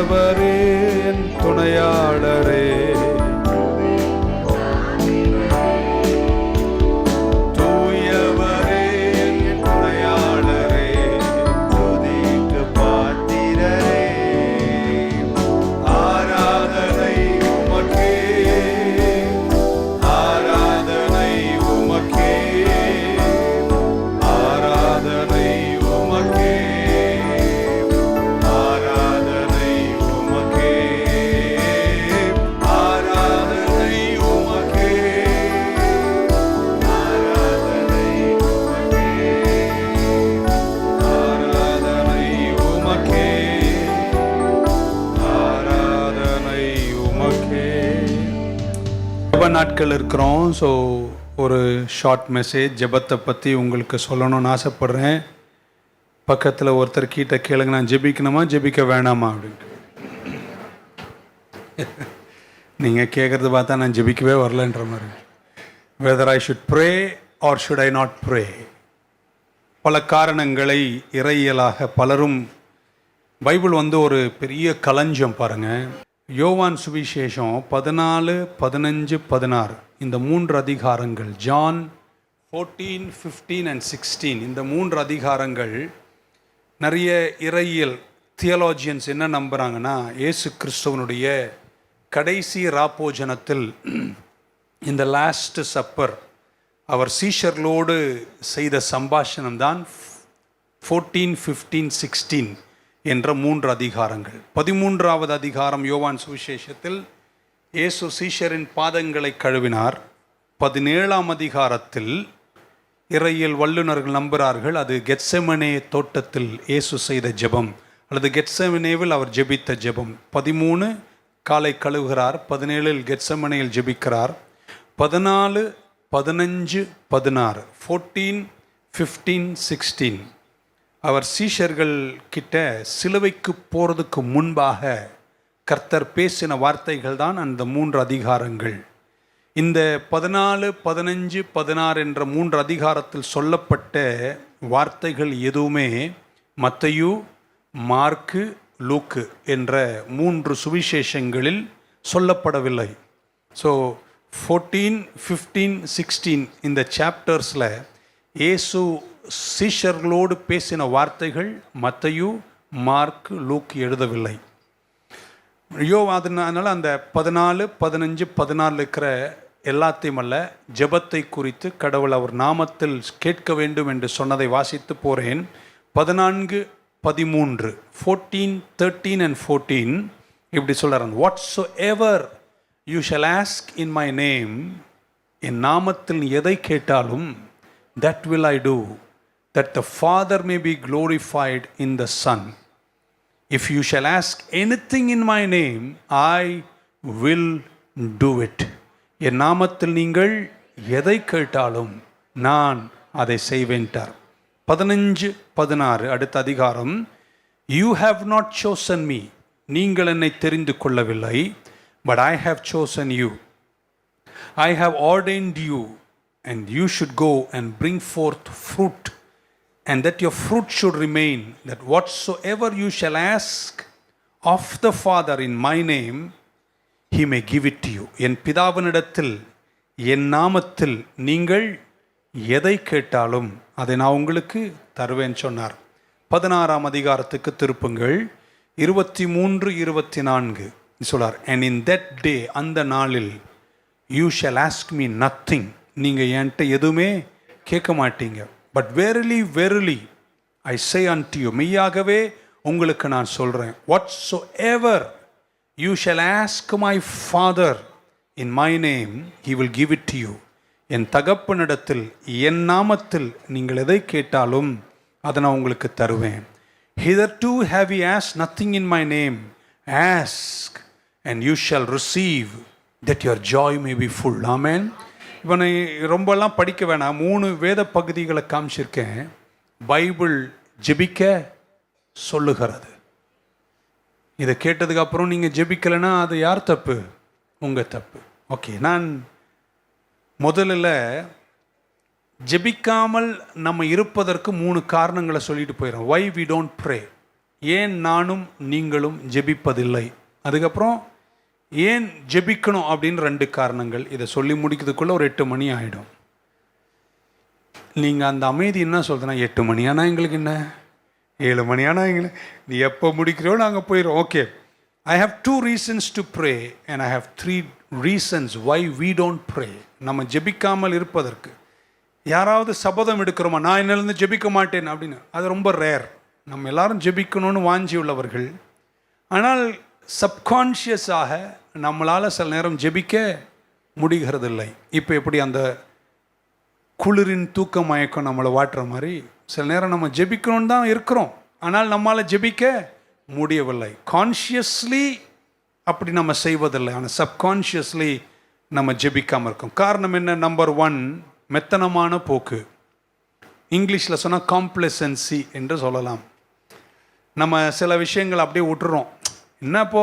தூயவரே என் துணையாளரே, தூயவரே என் துணையாளரே, துதிக்கு பாத்திரரே, ஆராதனை உமக்கே, ஆராதனை உமக்கே, ஆராதனை உமக்கே, ஆராதனை உமக்கே, ஆராதனை உமக்கே, ஆராதனை உமக்கே, ஆராதனை உமக்கே. ஜெப நாட்கள் இருக்கிறோம். ஸோ ஒரு ஷார்ட் மெசேஜ் ஜெபத்தை பற்றி உங்களுக்கு சொல்லணும்னு ஆசைப்பட்றேன். பக்கத்தில் ஒருத்தர் கிட்ட கேளுங்க, நான் ஜெபிக்கணுமா ஜெபிக்க வேணாமா அப்படின்ட்டு. நீங்கள் கேட்குறது பார்த்தா நான் ஜெபிக்கவே வரலன்ற மாதிரி. Whether I should pray or should I not pray. பல காரணங்களை இறையியலாக பலரும், பைபிள் ஒரு பெரிய களஞ்சம் பாருங்கள். யோவான் சுவிசேஷம் 14, 15, 16 இந்த 3 அதிகாரங்கள், ஜான் 14, 15 and 16 இந்த 3 அதிகாரங்கள் நிறைய இறையியல் தியோலாஜியன்ஸ் என்ன நம்புகிறாங்கன்னா, இயேசு கிறிஸ்துவனுடைய கடைசி ராப்போஜனத்தில் இந்த லாஸ்ட் சப்பர் அவர் சீஷர்களோடு செய்த சம்பாஷணம் தான் 14, 15, 16 என்ற 3 அதிகாரங்கள். 13வது அதிகாரம் யோவான் சுவிசேஷத்தில் இயேசு சீஷரின் பாதங்களை கழுவினார். 17ஆம் அதிகாரத்தில் இறையியல் வல்லுநர்கள் நம்புகிறார்கள் அது கெத்செமனே தோட்டத்தில் இயேசு செய்த ஜெபம் அல்லது கெத்செமனேவில் அவர் ஜெபித்த ஜெபம். 13 காலை கழுவுகிறார், 17 கெத்செமனேயில் ஜெபிக்கிறார். 14, 15, 16 14, 15, 16 அவர் சீஷர்கள் கிட்ட சிலுவைக்கு போகிறதுக்கு முன்பாக கர்த்தர் பேசின வார்த்தைகள் தான் அந்த 3 அதிகாரங்கள். இந்த 14, 15, 16 என்ற 3 அதிகாரத்தில் சொல்லப்பட்ட வார்த்தைகள் எதுவுமே மத்தேயு, மார்க்கு, லூக்கு என்ற 3 சுவிசேஷங்களில் சொல்லப்படவில்லை. ஸோ 14, 15, 16 இந்த சாப்டர்ஸில் இயேசு சீஷர்களோடு பேசின வார்த்தைகள் மத்தேயு, மார்க், லூக் எழுதவில்லை. அதனால அந்த 14, 15, 16 இருக்கிற எல்லாத்தையும் அல்ல, ஜெபத்தை குறித்து கடவுள் அவர் நாமத்தில் கேட்க வேண்டும் என்று சொன்னதை வாசித்து போகிறேன். 14, 13 14, 13 and 14 இப்படி சொல்கிறான். Whatsoever you shall ask in my name, என் நாமத்தில் எதை கேட்டாலும் that will I do, that the Father may be glorified in the Son. If you shall ask anything in my name, I will do it. என் நாமத்தில் நீங்கள் எதை கேட்டாலும் நான் அதை செய்வேன்ட்டார். 15, 16 அடுத்த அதிகாரம். You have not chosen me, நீங்கள் என்னை தெரிந்து கொள்ளவில்லை, but I have chosen you. I have ordained you, and you should go and bring forth fruit, and that your fruit should remain, that whatsoever you shall ask of the Father in my name, he may give it to you. என் பிதாவினிடத்தில் என் நாமத்தில் நீங்கள் எதை கேட்டாலும் அதை நான் உங்களுக்கு தருவேன் சொன்னார். 16ஆம் அதிகாரத்துக்கு திருப்புங்கள். 23, 24 சொல்றார். and in that day, அந்த நாளில், you shall ask me nothing, நீங்கள் என்கிட்ட எதுவுமே கேட்க மாட்டீங்க. But verily verily I say unto you, மெய்யாகவே உங்களுக்கு நான் சொல்கிறேன், whatsoever you shall ask my father in my name, he will give it to you. என் தகப்பனிடத்தில் என் நாமத்தில் நீங்கள் எதை கேட்டாலும் அதை நான் உங்களுக்கு தருவேன். hitherto have ye asked nothing in my name, ask and you shall receive, that your joy may be full. Amen. இவனை ரொம்பலாம் படிக்க வேணாம், 3 வேத பகுதிகளை காமிச்சிருக்கேன். பைபிள் ஜெபிக்க சொல்லுகிறது. இதை கேட்டதுக்கு அப்புறம் நீங்கள் ஜெபிக்கலைன்னா அது யார் தப்பு? உங்கள் தப்பு. ஓகே, நான் முதல்ல ஜெபிக்காமல் நம்ம இருப்பதற்கு 3 காரணங்களை சொல்லிட்டு போயிடும். வை வி டோன்ட் ப்ரே, ஏன் நானும் நீங்களும் ஜெபிப்பதில்லை? அதுக்கப்புறம் ஏன் ஜெபிக்கணும் அப்படின்னு 2 காரணங்கள். இதை சொல்லி முடிக்கிறதுக்குள்ளே ஒரு 8 மணி ஆகிடும். நீங்கள் அந்த அமைதி என்ன சொல்றதுன்னா, 8 மணி ஆனால் எங்களுக்கு என்ன, 7 மணி ஆனால் எங்களுக்கு, நீ எப்போ முடிக்கிறோ நாங்கள் போயிடும். Okay, I have 2 reasons to pray and I have 3 reasons why we don't pray. நம்ம ஜெபிக்காமல் இருப்பதற்கு. யாராவது சபதம் எடுக்கிறோமா, நான் இன்னிலிருந்து ஜெபிக்க மாட்டேன் அப்படின்னு, அது ரொம்ப ரேர். நம்ம எல்லாரும் ஜெபிக்கணும்னு வாஞ்சி உள்ளவர்கள். ஆனால் சப்கான்ஷியஸாக நம்மளால் சில நேரம் ஜெபிக்க முடிகிறதில்லை. இப்போ எப்படி அந்த குளிரின் தூக்க மயக்கம் நம்மளை வாட்டுற மாதிரி சில நேரம் நம்ம ஜெபிக்கணும்னு தான் இருக்கிறோம், ஆனால் நம்மளால் ஜெபிக்க முடியவில்லை. கான்ஷியஸ்லி அப்படி நம்ம செய்வதில்லை, ஆனால் சப்கான்ஷியஸ்லி நம்ம ஜெபிக்காமல் இருக்கோம். காரணம் என்ன? நம்பர் 1, மெத்தனமான போக்கு. இங்கிலீஷில் சொன்னால் காம்ப்ளசன்சி என்று சொல்லலாம். நம்ம சில விஷயங்கள் அப்படியே விட்டுறோம். என்னப்போ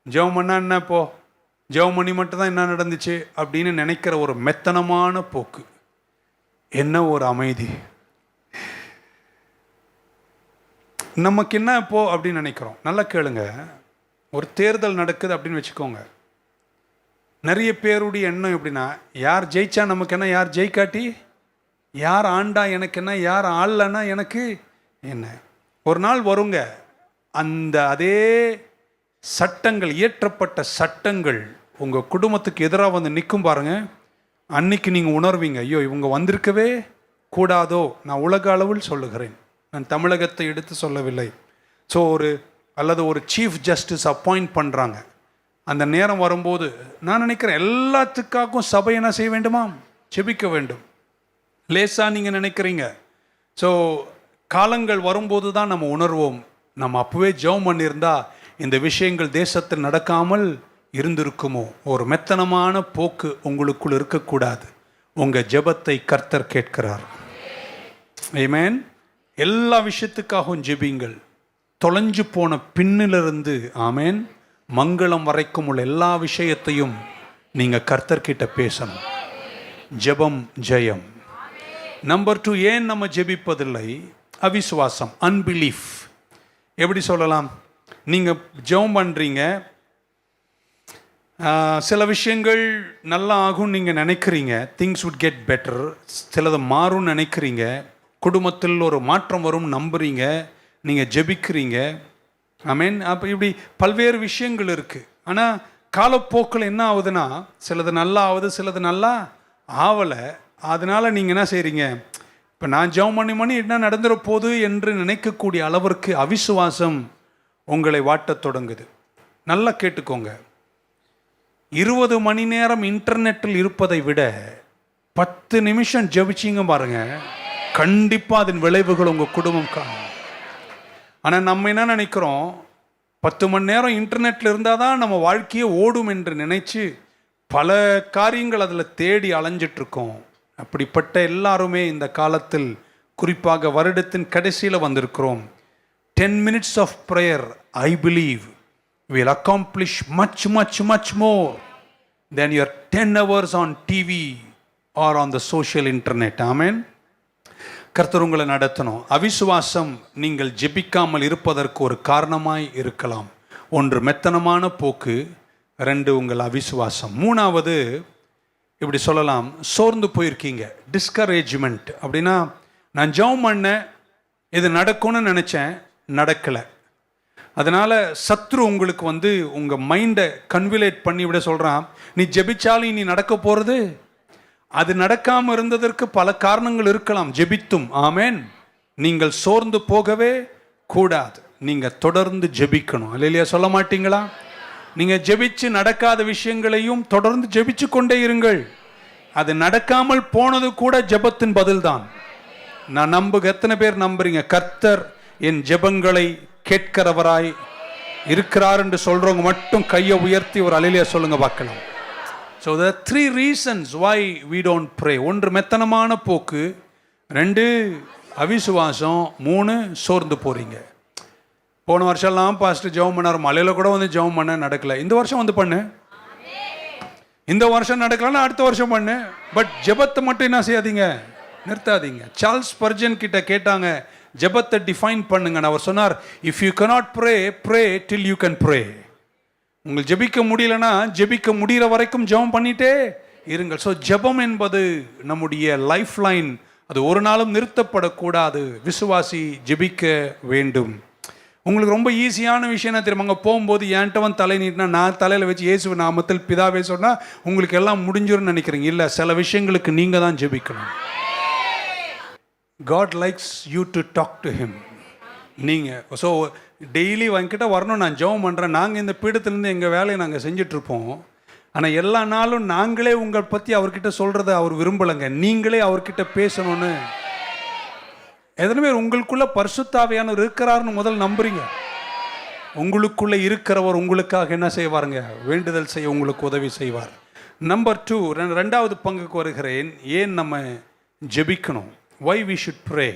ஜெபம் பண்ணால் என்னப்போ, ஜெபம் பண்ணி மட்டும்தான் என்ன நடந்துச்சு அப்படின்னு நினைக்கிற ஒரு மெத்தனமான போக்கு. என்ன ஒரு அமைதி, நமக்கு என்ன இப்போ அப்படின்னு நினைக்கிறோம். நல்லா கேளுங்க, ஒரு தேர்தல் நடக்குது அப்படின்னு வச்சுக்கோங்க. நிறைய பேருடைய எண்ணம் எப்படின்னா, யார் ஜெயிச்சா நமக்கு என்ன, யார் ஜெயிக்காட்டி, யார் ஆண்டா எனக்கு என்ன, யார் ஆளனா எனக்கு என்ன. ஒரு நாள் வருங்க, அந்த அதே சட்டங்கள், இயற்றப்பட்ட சட்டங்கள் உங்கள் குடும்பத்துக்கு எதிராக வந்து நிற்கும் பாருங்க. அன்னைக்கு நீங்கள் உணர்வீங்க, ஐயோ இவங்க வந்திருக்கவே கூடாதோ. நான் உலக அளவில் சொல்லுகிறேன், நான் தமிழகத்தை எடுத்து சொல்லவில்லை. ஸோ ஒரு சீஃப் ஜஸ்டிஸ் அப்பாயிண்ட் பண்ணுறாங்க. அந்த நேரம் வரும்போது நான் நினைக்கிறேன், எல்லாத்துக்காகவும் சபை என்ன செய்ய வேண்டுமா, ஜெபிக்க வேண்டும். லேசாக நீங்கள் நினைக்கிறீங்க. ஸோ காலங்கள் வரும்போது தான் நம்ம உணர்வோம், நம்ம அப்போவே ஜெபம் பண்ணியிருந்தா இந்த விஷயங்கள் தேசத்தில் நடக்காமல் இருந்திருக்குமோ. ஒரு மெத்தனமான போக்கு உங்களுக்குள் இருக்கக்கூடாது. உங்கள் ஜெபத்தை கர்த்தர் கேட்கிறார். ஆமென். எல்லா விஷயத்துக்காகவும் ஜெபிங்கள். தொலைஞ்சு போன பின்னிலிருந்து ஆமென் மங்களம் வரைக்கும் உள்ள எல்லா விஷயத்தையும் நீங்கள் கர்த்தர்கிட்ட பேசணும். ஜெபம் ஜெயம். நம்பர் 2, ஏன் நம்ம ஜெபிப்பதில்லை? அவிசுவாசம், அன்பிலீஃப். எப்படி சொல்லலாம்? நீங்கள் ஜெபம் பண்ணுறீங்க, சில விஷயங்கள் நல்லா ஆகும் நீங்கள் நினைக்கிறீங்க, திங்ஸ் வுட் கெட் பெட்டர், சிலது மாறும்னு நினைக்கிறீங்க, குடும்பத்தில் ஒரு மாற்றம் வரும் நம்புறீங்க, நீங்கள் ஜெபிக்கிறீங்க. ஆமென். அப்போ இப்படி பல்வேறு விஷயங்கள் இருக்குது. ஆனால் காலப்போக்கில் என்ன ஆகுதுன்னா, சிலது நல்லா ஆகுது, சிலது நல்லா ஆகலை. அதனால் நீங்கள் என்ன செய்கிறீங்க, இப்போ நான் ஜெபம் பண்ணி என்ன நடந்துட போகுது என்று நினைக்கக்கூடிய அளவிற்கு அவிசுவாசம் உங்களை வாட்டத் தொடங்குது. நல்லா கேட்டுக்கோங்க, 20 மணி நேரம் இன்டர்நெட்டில் இருப்பதை விட 10 நிமிஷம் ஜெபிச்சிங்க பாருங்க, கண்டிப்பாக அதன் விளைவுகள் உங்கள் குடும்பம் காணும். ஆனால் நம்ம என்ன நினைக்கிறோம், 10 மணி நேரம் இன்டர்நெட்டில் இருந்தால் தான் நம்ம வாழ்க்கையே ஓடும் என்று நினைச்சு பல காரியங்கள் அதில் தேடி அலைஞ்சிட்ருக்கோம். அப்படிப்பட்ட எல்லாருமே இந்த காலத்தில், குறிப்பாக வருடத்தின் கடைசியில் வந்திருக்கிறோம். 10 minutes of prayer, I believe, will accomplish much more than your 10 hours on TV or on the social internet. Amen. கர்த்தர் உங்களை நடத்தணும். அவிசுவாசம் நீங்கள் ஜெபிக்காமல் இருப்பதற்கு ஒரு காரணமாய் இருக்கலாம். 1 மெத்தனமான போக்கு, 2 உங்கள் அவிசுவாசம். 3வது இப்படி சொல்லலாம், சோர்ந்து போயிருக்கீங்க, டிஸ்கரேஜ்மெண்ட். அப்படின்னா, நான் ஜெபம் பண்ணேன், இது நடக்கும்னு நினச்சேன், நடக்கலை. அதனால் சத்ரு உங்களுக்கு வந்து உங்கள் மைண்டை கன்விலேட் பண்ணி விட சொல்கிறான், நீ ஜெபிச்சாலும் நீ நடக்க போகிறது. அது நடக்காமல் இருந்ததற்கு பல காரணங்கள் இருக்கலாம், ஜெபித்தும். ஆமென். நீங்கள் சோர்ந்து போகவே கூடாது, நீங்கள் தொடர்ந்து ஜெபிக்கணும். அல்லேலூயா சொல்ல மாட்டீங்களா? நீங்கள் ஜெபிச்சு நடக்காத விஷயங்களையும் தொடர்ந்து ஜெபிச்சு கொண்டே இருங்கள். அது நடக்காமல் போனது கூட ஜெபத்தின் பதில் தான். நான் எத்தனை பேர் நம்புறீங்க கர்த்தர் என் ஜெபங்களை கேட்கிறவராய் இருக்கிறார் என்று சொல்றவங்க மட்டும் கையை உயர்த்தி ஒரு அல்லேலூயா சொல்லுங்க பார்க்கலாம். So there are 3 reasons why we don't pray. 1 மெத்தனமான போக்கு, 2 அவிசுவாசம், 3 சோர்ந்து போறீங்க. போன வருஷம்லாம் பாஸ்டர் ஜெபம் பண்ணார், மலையில் கூட வந்து ஜெபம் பண்ண நடக்கல. இந்த வருஷம் வந்து பண்ணு, இந்த வருஷம் நடக்கலன்னா அடுத்த வருஷம் பண்ணு. பட் ஜெபத்தை மட்டும் என்ன செய்யாதீங்க, நிறுத்தாதீங்க. சார்ல்ஸ் ஸ்பர்ஜன் கிட்ட கேட்டாங்க, ஜெபத்தை டிஃபைன் பண்ணுங்க. அவர் சொன்னார், if you cannot pray, pray till you can pray. உங்களுக்கு ஜெபிக்க முடியலன்னா ஜெபிக்க முடிகிற வரைக்கும் ஜெபம் பண்ணிட்டே இருங்கள். ஸோ ஜெபம் என்பது நம்முடைய லைஃப் லைன். அது ஒரு நாளும் நிறுத்தப்படக்கூடாது. விசுவாசி ஜெபிக்க வேண்டும். உங்களுக்கு ரொம்ப ஈஸியான விஷயம் என்ன தெரியுமா? அங்கே போகும்போது என்கிட்ட தலை நீட்டினா நான் தலையில் வச்சு இயேசு நாமத்தில் பிதாவே சொன்னால் உங்களுக்கு எல்லாம் முடிஞ்சிரும்னு நினைக்கிறீங்க. இல்லை, சில விஷயங்களுக்கு நீங்கள் தான் ஜெபிக்கணும். God likes you to talk to him. நீங்கள் ஸோ டெய்லி என்கிட்ட வரணும், நான் ஜெபம் பண்ணுறேன். நாங்கள் இந்த பீடத்துலேருந்து எங்கள் வேலையை நாங்கள் செஞ்சிட்ருப்போம். ஆனால் எல்லா நாளும் நாங்களே உங்களை பற்றி அவர்கிட்ட சொல்கிறத அவர் விரும்பலைங்க. நீங்களே அவர்கிட்ட பேசணும்னு எத்தனை பேர் உங்களுக்குள்ள பரிசுத்தாவியானவர் இருக்கிறார்னு முதல் நம்புறீங்க? உங்களுக்குள்ள இருக்கிறவர் உங்களுக்காக என்ன செய்வாருங்க? வேண்டுதல் செய்ய உங்களுக்கு உதவி செய்வார். நம்பர் 2, ரெண்டாவது பங்குக்கு வருகிறேன். ஏன் நம்ம ஜெபிக்கணும்? why we should pray.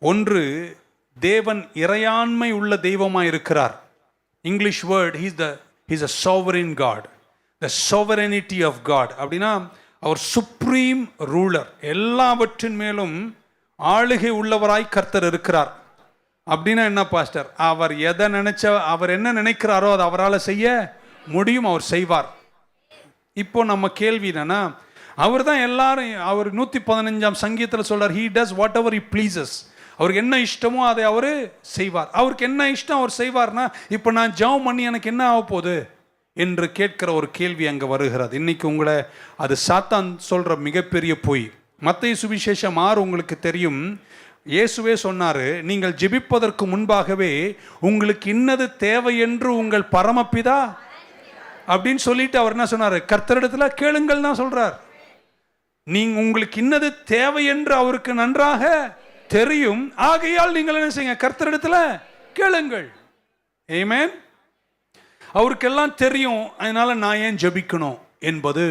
ஒன்று, தேவன் இறையாண்மை உள்ள தெய்வமாக இருக்கிறார். English word he's a sovereign God. the sovereignty of God அப்படின்னா அவர் சுப்ரீம் ரூலர், எல்லாவற்றின் மேலும் ஆளுகை உள்ளவராய் கர்த்தர் இருக்கிறார். அப்படின்னா என்ன பாஸ்டர்? அவர் எதை அவர் என்ன நினைக்கிறாரோ அதை அவரால் செய்ய முடியும், அவர் செய்வார். இப்போ நம்ம கேள்வி என்னன்னா, அவர் தான் எல்லாரும், அவர் 115ஆம் சங்கீதத்தில் சொல்றார், he does whatever he pleases. அவருக்கு என்ன இஷ்டமோ அதை அவர் செய்வார். அவருக்கு என்ன இஷ்டம் அவர் செய்வார்னா, இப்போ நான் ஜெபம் பண்ணி எனக்கு என்ன ஆக போகுது என்று கேட்கிற ஒரு கேள்வி அங்கே வருகிறது. இன்னைக்கு உங்களை அது சாத்தான் சொல்ற மிகப்பெரிய பொய். மத்தேயு சுவிசேஷம் 6 உங்களுக்கு தெரியும். இயேசுவே சொன்னார், நீங்கள் ஜெபிப்பதற்கு முன்பாகவே உங்களுக்கு இன்னது தேவை என்று உங்கள் பரமபிதா அப்படின்னு சொல்லிட்டு அவர் என்ன சொன்னார்? கர்த்தரிடத்தில் கேளுங்கள் தான் சொல்றார். உங்களுக்கு இன்னது தேவை என்று அவருக்கு நன்றாக தெரியும், ஆகையால் நீங்கள் என்ன செய்யுங்க? கர்த்தரிடத்தில் கேளுங்கள். ஆமென். அவருக்கெல்லாம் தெரியும், அதனால நான் ஏன் ஜெபிக்கணும் என்பது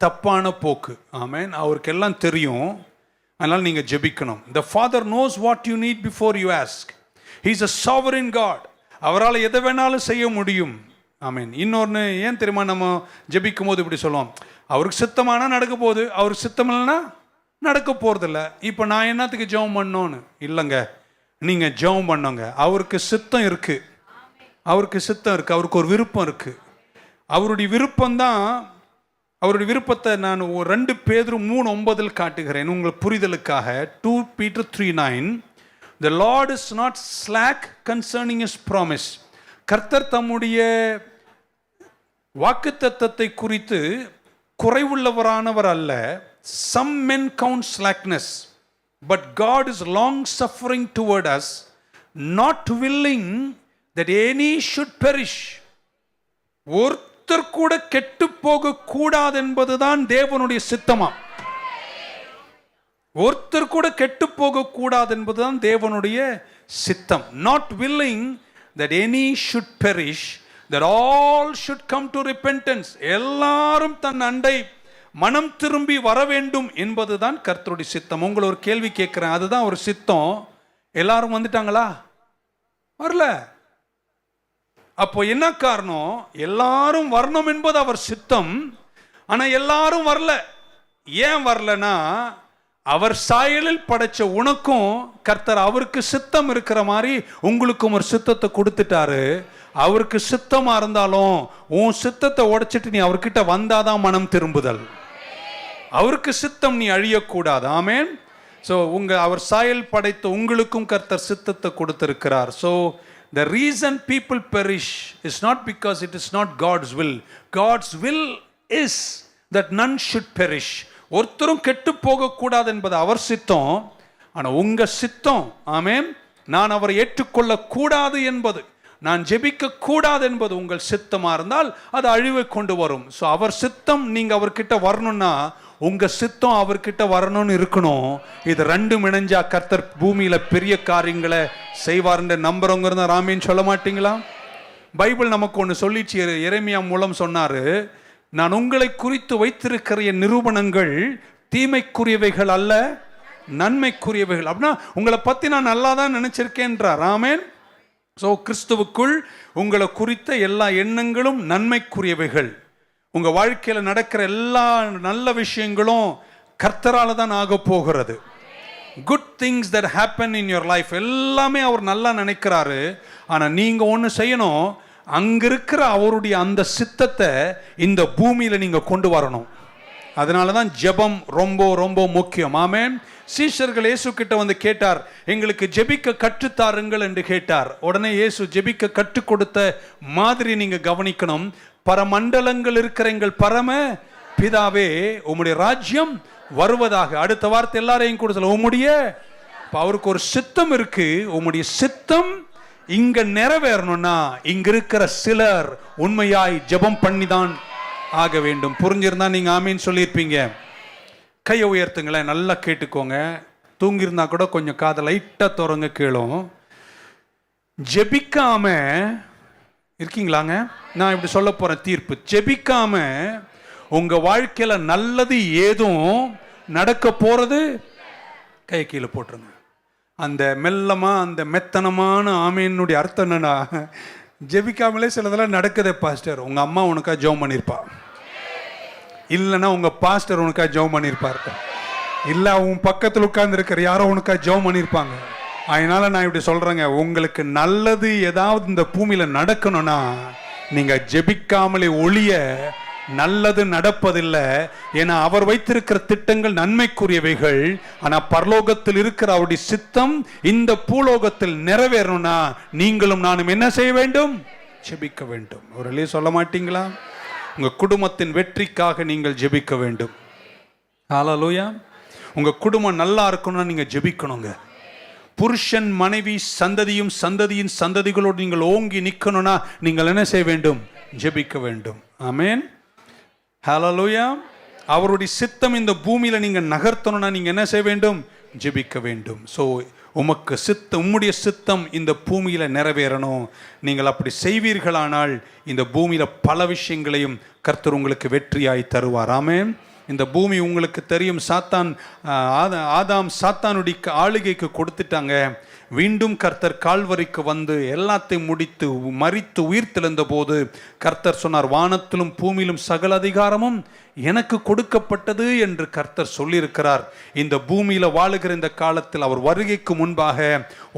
தப்பான போக்கு. ஆமென். அவருக்கெல்லாம் தெரியும், அதனால நீங்க ஜெபிக்கணும். The Father knows what you need before you ask. He is a sovereign God. அவரால் எதை வேணாலும் செய்ய முடியும். ஆமென். இன்னொன்று ஏன் தெரியுமா? நம்ம ஜெபிக்கும் போது இப்படி சொல்லுவோம், அவருக்கு சித்தமானா நடக்க போகுது, அவருக்கு சித்தம் இல்லைன்னா நடக்க போகிறதில்ல. இப்போ நான் என்னத்துக்கு ஜெபம் பண்ணோன்னு இல்லைங்க, நீங்கள் ஜெபம் பண்ணுங்க. அவருக்கு சித்தம் இருக்கு, அவருக்கு சித்தம் இருக்கு, அவருக்கு ஒரு விருப்பம் இருக்கு. அவருடைய விருப்பம்தான், அவருடைய விருப்பத்தை நான் 2 பேதுரு 3:9 காட்டுகிறேன் உங்கள் புரிதலுக்காக. 2 Peter 3:9. The Lord is not slack concerning his promise. கர்த்தர் தம்முடைய வாக்குத்தத்தத்தை குறித்து குறைவுள்ளவரானவர் அல்ல. Some men count slackness, but God is long suffering toward us, not willing that any should perish. ஒருத்தர் கூட கெட்டு போக கூடாது என்பதுதான் தேவனுடைய சித்தமா. ஒருத்தர் கூட கெட்டு போக கூடாது என்பதுதான் தேவனுடைய சித்தம். Not willing that any should perish, that all should come to repentance. எல்லாரும் தன் அண்டை மனம் திரும்பி வர வேண்டும் என்பதுதான் கர்த்தருடைய சித்தம். உங்களை ஒரு கேள்வி கேட்கிறேன், அதுதான் ஒரு சித்தம். எல்லாரும் வந்துட்டாங்களா? வரல. அப்போ என்ன காரணம்? எல்லாரும் வரணும் என்பது அவர் சித்தம், ஆனா எல்லாரும் வரல. ஏன் வரலனா, அவர் சாயலில் படைச்ச உனக்கும் கர்த்தர் அவருக்கு சித்தம் இருக்கிற மாதிரி உங்களுக்கும் ஒரு சித்தத்தை கொடுத்துட்டாரு. அவருக்கு சித்தமா இருந்தாலும் உன் சித்தத்தை உடைச்சிட்டு நீ அவர்கிட்ட வந்தாதான் மனம் திரும்புதல். அவருக்கு சித்தம் நீ அழியக்கூடாது. ஆமென். ஸோ அவர் சாயல் படைத்த உங்களுக்கும் கர்த்தர் சித்தத்தை கொடுத்திருக்கிறார். So the reason people perish is not because it is not God's will. God's will is that none should perish. ஒருத்தரும் கெட்டு போக கூடாது என்பது அவர் சித்தம். ஆனா உங்க சித்தம், ஆமென், நான் அவரை ஏற்றுக்கொள்ள கூடாது என்பது, நான் ஜெபிக்க கூடாது என்பது உங்கள் சித்தமா இருந்தால் அது அழிவை கொண்டு வரும். ஸோ அவர் சித்தம் நீங்க அவர்கிட்ட வரணும்னா உங்க சித்தம் அவர்கிட்ட வரணும்னு இருக்கணும். இது ரெண்டும் இணைஞ்சா கர்த்தர் பூமியில பெரிய காரியங்களை செய்வார்ன்ற நம்புறவங்க இருந்தா ராமேன்னு சொல்ல மாட்டீங்களா? பைபிள் நமக்கு ஒன்று சொல்லிச்சு, எரேமியா மூலம் சொன்னாரு, நான் உங்களை குறித்து வைத்திருக்கிற என் நிரூபணங்கள் தீமைக்குரியவைகள் அல்ல, நன்மைக்குரியவைகள். அப்படின்னா உங்களை பத்தி நான் நல்லா தான் நினைச்சிருக்கேன்றார். ஆமென். ஸோ கிறிஸ்துவுக்குள் உங்களை குறித்த எல்லா எண்ணங்களும் நன்மைக்குரியவைகள். உங்க வாழ்க்கையில நடக்கிற எல்லா நல்ல விஷயங்களும் கர்த்தரால தான் ஆக போகிறது. Good things that happen in your life எல்லாமே அவர் நல்லா நினைக்கிறாரு. ஆனால் நீங்கள் ஒன்று செய்யணும், அங்கே இருக்கிற அவருடைய அந்த சித்தத்தை இந்த பூமியில் நீங்கள் கொண்டு வரணும். அதனால தான் ஜெபம் ரொம்ப ரொம்ப முக்கியம். ஆமென். சீஷர்கள் இயேசு கிட்ட வந்து கேட்டார், எங்களுக்கு ஜெபிக்க கற்றுத்தாருங்கள் என்று கேட்டார். உடனே இயேசு ஜெபிக்க கற்றுக் கொடுத்த மாதிரி நீங்க கவனிக்கணும். பரமண்டலங்கள் இருக்கிற எங்கள் பரம பிதாவே, உம்முடைய ராஜ்யம் வருவதாக. அடுத்த வார்த்தை எல்லாரையும் கூட சொல்ல, உம்முடைய. அவருக்கு ஒரு சித்தம் இருக்கு. உம்முடைய சித்தம் இங்க நிறைவேறணும்னா இங்க இருக்கிற சிலர் உண்மையாய் ஜெபம் பண்ணிதான் ஆக வேண்டும். புரிஞ்சிருந்தா நீங்க ஆமீன் சொல்லியிருப்பீங்க. கையை உயர்த்துங்களேன், நல்லா கேட்டுக்கோங்க. தூங்கியிருந்தா கூட கொஞ்சம் காதை லைட்டாக திறங்க கேளும். ஜெபிக்காம இருக்கீங்களாங்க? நான் இப்படி சொல்ல போறேன் தீர்ப்பு. ஜெபிக்காம உங்க வாழ்க்கையில நல்லது ஏதும் நடக்க போறது. கையை கீழே போட்டுருங்க. அந்த மெல்லமா அந்த மெத்தனமான ஆமீனுடைய அர்த்தம் என்னன்னா, ஜெபிக்காமலே சிலதெல்லாம் நடக்குதே பாஸ்டர். உங்க அம்மா உனக்கா ஜெபம் பண்ணியிருப்பா, இல்லைன்னா உங்க பாஸ்டர் உனக்கா ஜெபம் பண்ணியிருப்பார், இல்லை உன் பக்கத்தில் உட்கார்ந்து இருக்கிற யாரோ உனக்கா ஜெபம் பண்ணியிருப்பாங்க. அதனால நான் இப்படி சொல்றேங்க, உங்களுக்கு நல்லது ஏதாவது இந்த பூமியில நடக்கணும்னா நீங்க ஜெபிக்காமலே ஒளிய நல்லது நடப்பதில்லை. ஏன்னா அவர் வைத்திருக்கிற திட்டங்கள் நன்மைக்குரியவைகள். ஆனா பரலோகத்தில் இருக்கிற அவருடைய சித்தம் இந்த பூலோகத்தில் நிறைவேறணும்னா நீங்களும் நானும் என்ன செய்ய வேண்டும்? ஜெபிக்க வேண்டும். ஒரு சொல்ல மாட்டீங்களா? உங்க குடும்பத்தின் வெற்றிக்காக நீங்கள் ஜெபிக்க வேண்டும். ஹல்லேலூயா. உங்க குடும்பம் நல்லா இருக்கணும்னா நீங்க ஜெபிக்கணுங்க. புருஷன் மனைவி சந்ததியும் சந்ததியின் சந்ததிகளோடு நீங்கள் ஓங்கி நிற்கணும்னா நீங்கள் என்ன செய்ய வேண்டும்? ஜெபிக்க வேண்டும். ஆமென். ஹல்லேலூயா. அவருடைய சித்தம் இந்த பூமியில நீங்க நகர்த்தணும்னா நீங்க என்ன செய்ய வேண்டும்? ஜெபிக்க வேண்டும். ஸோ உமக்கு உம்முடைய சித்தம் இந்த பூமியில நிறைவேறணும். நீங்கள் அப்படி செய்வீர்களானால் இந்த பூமியில பல விஷயங்களையும் கர்த்தர் உங்களுக்கு வெற்றியாய் தருவார். ஆமென். இந்த பூமி உங்களுக்கு தெரியும், சாத்தான் ஆதாம் சாத்தானுடைய ஆளுகைக்கு கொடுத்துட்டாங்க. மீண்டும் கர்த்தர் கால்வரிக்கு வந்து எல்லாத்தையும் முடித்து மரித்து உயிர் தெழுந்த போது கர்த்தர் சொன்னார், வானத்திலும் பூமியிலும் சகல அதிகாரமும் எனக்கு கொடுக்கப்பட்டது என்று கர்த்தர் சொல்லியிருக்கிறார். இந்த பூமியில வாழுகிற இந்த காலத்தில் அவர் வருகைக்கு முன்பாக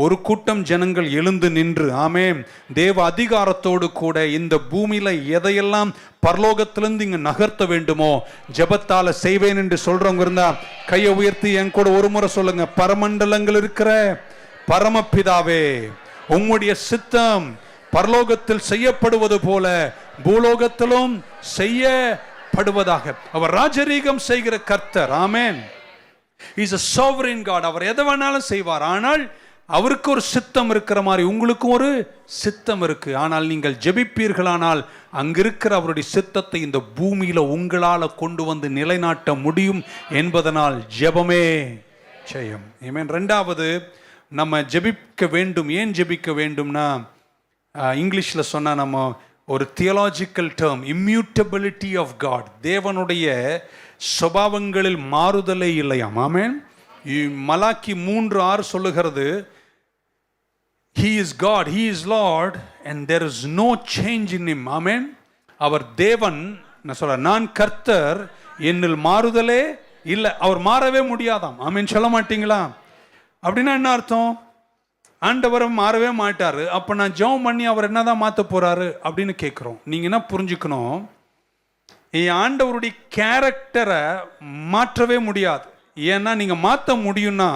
ஒரு கூட்டம் ஜனங்கள் எழுந்து நின்று, ஆமென், தேவ அதிகாரத்தோடு கூட இந்த பூமியில எதையெல்லாம் பரலோகத்திலிருந்து இங்க நகர்த்த வேண்டுமோ ஜெபத்தால செய்வேன் என்று சொல்றவங்க இருந்தா கையை உயர்த்தி என் கூட ஒரு முறை சொல்லுங்க. பரமண்டலங்கள் இருக்கிற பரமபிதாவே, உம்முடைய சித்தம் பரலோகத்தில் செய்யப்படுவது போல பூலோகத்திலும் செய்யப்படுவதாக. அவர் ராஜரீகம் செய்கிற கர்த்தர். ஆமென். He is a sovereign God. அவர் எதை வேணாலும் செய்வார். ஆனால் அவருக்கு ஒரு சித்தம் இருக்கிற மாதிரி உங்களுக்கு ஒரு சித்தம் இருக்கு. ஆனால் நீங்கள் ஜெபிப்பீர்களானால் அங்கிருக்கிற அவருடைய சித்தத்தை இந்த பூமியில உங்களால கொண்டு வந்து நிலைநாட்ட முடியும் என்பதனால் ஜெபமே ஜெயம். ஆமென். ரெண்டாவது, நம்ம ஜெபிக்க வேண்டும். ஏன் ஜெபிக்க வேண்டும்னா, இங்கிலீஷில் சொன்னால் நம்ம ஒரு theological term, immutability of God. தேவனுடைய சுபாவங்களில் மாறுதலே இல்லையாம். ஆமென். மலாக்கி 3:6 சொல்லுகிறது, He is God, He is Lord and there is no change in Him. ஆமென். அவர் தேவன், நான் சொல்ற, நான் கர்த்தர், என்னில் மாறுதலே இல்லை. அவர் மாறவே முடியாதாம். ஆமென். சொல்ல மாட்டீங்களா? அப்படின்னா என்ன அர்த்தம்? ஆண்டவரும் மாறவே மாட்டாரு. அப்ப நான் ஜெபம் பண்ணி அவர் என்னதான் மாற்ற போறாரு அப்படின்னு கேட்கிறோம். நீங்க என்ன புரிஞ்சுக்கணும், ஆண்டவருடைய கேரக்டரை மாற்றவே முடியாது. ஏன்னா நீங்க மாற்ற முடியும்னா